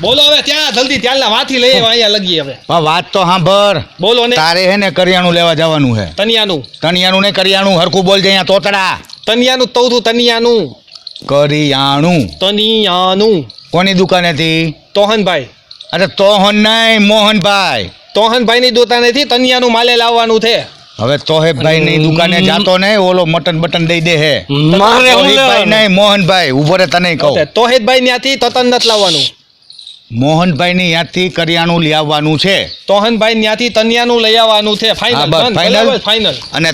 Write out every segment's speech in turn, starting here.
બોલો હવે ત્યાં જલ્દી ત્યાંના વાથી લઈ આવ્યા અહીંયા લગી હવે પણ વાત તો સાંભળ. બોલો ને તારે હે ને કરિયાણું લેવા જવાનું છે. તનિયાનું ને કરિયાણું હરખું બોલજે અહીંયા તોતડા. તનિયાનું તઉ તું તનિયાનું કરિયાણું કોની દુકાનેથી? તોહનભાઈ. અરે તોહન નહીં, મોહનભાઈ. તોહનભાઈ ની દુકાનેથી તનિયાનું માલે લાવવાનું છે. હવે તોહેબભાઈ ની દુકાને જાતો નહીં, ઓલો મટન બટન દઈ દે હે. તોહેબભાઈ નહીં, મોહનભાઈ. ઉભો રે, તને કહું. તોહેબભાઈ ત્યાંથી તતન નથી લાવવાનું. મોહનભાઈ ની ત્યાંથી કરિયાણું લઈ આવવાનું છે. તોહનભાઈ ત્યાંથી તનિયાનું લઈ આવવાનું છે. ફાઇનલ. અને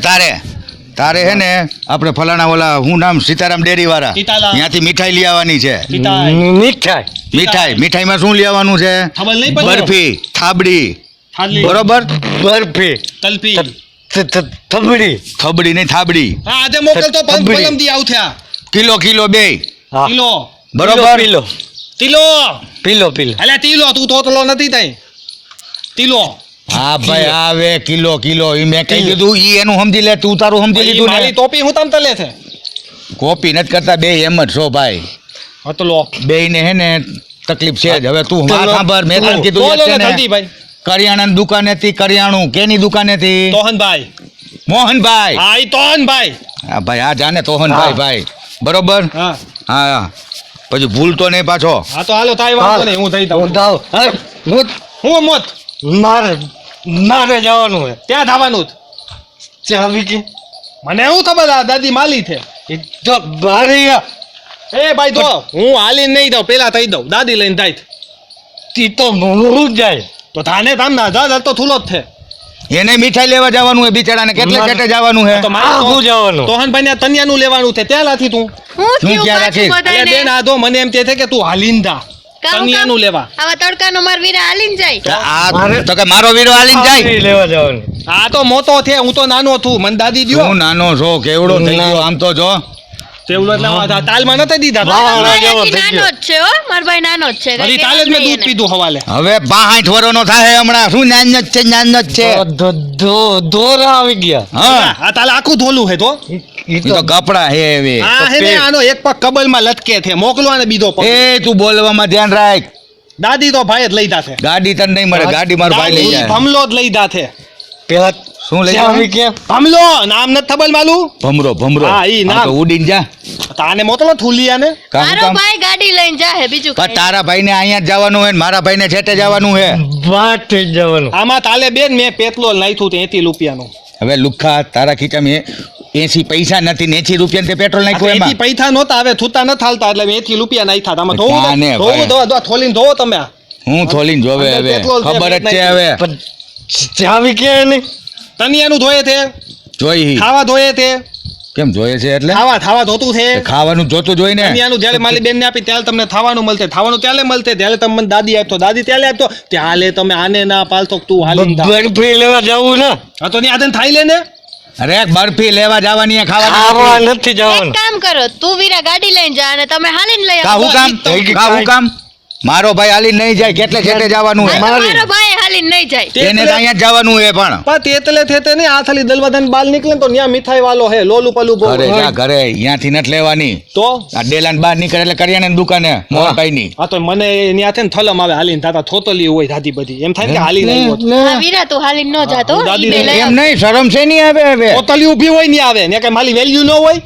તારે હે ને આપણે ફલાણા ઓલા હું નામ સીતારામ ડેરી વાળા ત્યાંથી મીઠાઈ લઈ આવવાની છે. મીઠાઈમાં શું લઈ આવવાનું છે? બરફી, થાબડી. બરોબર? બરફી, તલપી, થબડી નહીં, થાબડી. હા આજે મોકલતો પલમ દી આવથ્યા. કિલો બે. કિલો. બરોબર? તીલો. અલ્યા તીલો તું તોતલો નથી તઈ. તીલો. હા ભાઈ આવે કિલો ઈ મેં કહી દીધું. ઈ એનું સમજી લે, તું તારું સમજી લીધું ને. મારી ટોપી હું તમ તલે છે. કોપી નથી કરતા, બે એમ જ છો ભાઈ. હતલો. બેયને હે ને તકલીફ છે જ. હવે તું વાત સાંભળ, મેં તને કીધું ભાઈ કરિયાણાની દુકાનેથી કરિયાણું. કેની દુકાનેથી? તોહનભાઈ. મોહનભાઈ. હા ઈ તોહનભાઈ. હા ભાઈ આ જાને તોહનભાઈ ભાઈ. બરોબર? હા પછી ભૂલતો નહીં પાછો. હા તો હાલો તાઈ વાંધો નહીં, હું થઈ દઉં. હું મોત મારે જવાનું છે. ત્યાં થવાનું જ. મને એવું ખબર આ દાદી માલી છે. એ ભાઈ તો હું હાલી નહીં દઉં, પેલા થઈ દઉં. દાદી લઈને થાય તો જાય તો થાને તામ ના જા તો થૂલો જ છે. એને મીઠાઈ લેવા જવાનું હે બિચારાને. કેટલે કેટલે જવાનું હે? તો મારે જવાનું. તોહનભાઈ ને તનિયાનું લેવાનું છે. ત્યાં લાથી તું શું ક્યાં રાખીશ? બેન આધો મને એમ કે તું હાલીન જા તનિયાનું લેવા. આવા તડકાનો માર વીરા હાલીન જાય. તો કે મારો વીરો હાલીન જાય લેવા જવાનું. આ તો મોટો છે, હું તો નાનો છું. મને દાદી દ્યો. હું નાનો છો, કેવડો થઈ ગયો આમ તો જો. તેવડો એટલે તાલમાં નથી દીધા. નાનો જ છે હો, માર ભાઈ નાનો જ છે. હરી તાલે જ મેં દૂધ પીધું હવાલે. હવે 62 વર્ષનો થાય હમણાં. શું નાનો જ છે. ધોરા આવી ગયા. હા આ તાલે આખું ધોલું હે તો. ઈ તો કપડા હે હવે. હા હે ને, આનો એક પગ કબલમાં લટકે છે. મોકલો અને બીજો પગ. એ તું બોલવામાં ધ્યાન રાખ. દાદી તો ભાઈ જ લઈ જા છે. ગાડી તને નહીં મળે, ગાડી મારો ભાઈ લઈ જાય. ભમલો જ લઈ જા છે. પેલા શું લઈ જાય? ભમલો નામ નથી ખબર માલું. ભમરો. હા ઈ નામ. તો ઉડીને જા. તાને મોકલો થુલિયાને. મારો ભાઈ ગાડી લઈને જાહે, બીજું પણ તારા ભાઈને અહીંયા જ જવાનું હે ને મારા ભાઈને છેટે જવાનું હે. વાત થઈ જવાનું. આમાં તાલે બેન મેં પેટ્રોલ નાખ્યું તે 80 રૂપિયાનું. હવે લુખા તારા ખીચામાં 80 પૈસા નથી ને 80 રૂપિયા તે પેટ્રોલ નાખ્યું એમાં. 80 પૈસા નહોતા, હવે થૂતા ન થાલતા એટલે મેં 80 રૂપિયા નાખ્યા. આમાં ધોવું થોલીને ધોવો તમે. હું થોલીને જોવે હવે ખબર જ છે. હવે જાવી કે નહીં તનિયાનું ધોયે છે. જોઈ ખાવા ધોયે છે. કેમ જોઈએ છે? એટલે ખાવા ધોતું છે. ખાવાનું જોતું જોઈ ને. તનિયાનું જ્યારે મારી બેન ને આપી ત્યારે તમને ખાવાનું મળતે. ખાવાનું ત્યારે મળતે ત્યારે તમે મને દાદી આપતો. દાદી ત્યારે આપતો ત્યારે તમે આને ના પાલતો તું હાલી બરફી લેવા જવું ને. હા તો આદન થાઈ લે ને. અરે બરફી લેવા જવાની ખાવા નથી જવાનું. એક કામ કરો, તું વીરા ગાડી લઈને જા અને તમે હાલીને લઈ આવો. હું કામ મારો ભાઈ હાલીને નહીં જાય. કેટલે છેટે જવાનું હે? મારો ભાઈ હાલીને નહીં જાય. એને તો અહીંયા જવાનું હે. પણ તેતલે થેતે ને આ થાલી દલવાદાન બાલ નીકળે તો ન્યા મીઠાઈ વાલો હે. લોલું પલું બહુ ઘરે અહીંયાથી નથી લેવાની. તો આ ડેલાન બહાર નીકળે એટલે કરિયાણાની દુકાને મોહનભાઈ ની. હા તો મને ન્યા છે ને થલમ આવે હાલીને થાતા થોતલી હોય દાદી બધી. એમ થાય કે હાલીને આવ્યો. હા વીરા તું હાલીને ન જાતો. એમ નહીં, શરમ છે નહીં આવે. હવે થોતલી ઊભી હોય ને આવે ને કે માલી વેલ્યુ ન હોય.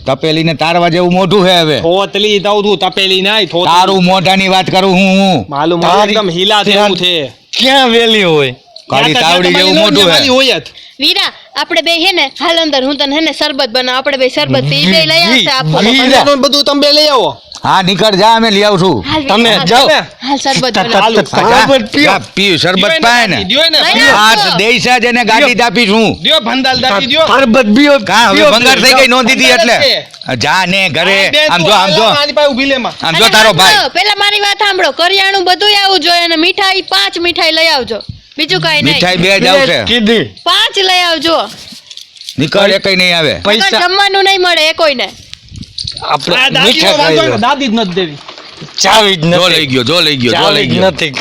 તપેલી ને તારવા જેવું મોઢું હે. હવે થોતલી દઉં તપેલી નહીં. તારું મોઢાની વાત કરું હું. માલુમ એકદમ હીલા જેવું છે. ક્યાં વેલ્યુ હોય? કાળી તાવડી જેવું મોઢું હે. હોય જ. વીરા આપણે બે હે ને હાલ અંદર, હું તને હે ને શરબત બનાવ. આપણે બે શરબત પી બે લઈ આવશે. આપો બધું તમે બે લઈ આવો. હા નીકળ જા, અમે લઈ આવશું. તમે જાઓ. હાલ શરબત બનાવ. પી શરબત પાય ને. હા દેશા જેને ગાડી આપી છું. દિયો ભંડાલ દાદી દિયો. શરબત પીઓ. કા હવે ભંગાર થઈ ગઈ નો દીધી એટલે. જા ને ઘરે. આમ જો મારી પાસે ઊભી લે માં. આમ જો તારો ભાઈ. પેલા મારી વાત સાંભળો, કરિયાણું બધું આવું જોઈએ અને મીઠાઈ 5 મીઠાઈ લઈ આવજો. બીજું કઈ નહીં. મીઠાઈ 2 જ આવશે. 5 લઈ આવજો. નીકળ એકઈ નહીં આવે. પૈસા જમવાનું નહીં મળે એ કોઈને. આપણે દાદી જ નથી દેવી. ચાવી જ નથી. જો લઈ ગયો નથી.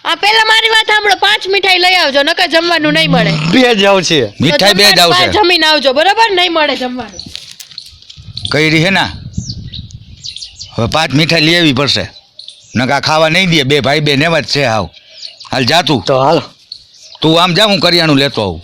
આ પેલા મારી વાત સાંભળો, 5 મીઠાઈ લઈ આવજો, નકર જમવાનું નહીં મળે. 2 જ આવશે. મીઠાઈ 2 જ આવશે. જમીન આવજો, બરોબર? નહીં મળે જમવાનું. કઈ રહી હે ના. હવે 5 મીઠાઈ લઈ આવવી પડશે. નકા ખાવા નહીં દે, બે ભાઈ બેન એવા જ છે હાવ. હાલ જા તું તો હાલ તું આમ જા, હું કરિયાણું લેતો આવું.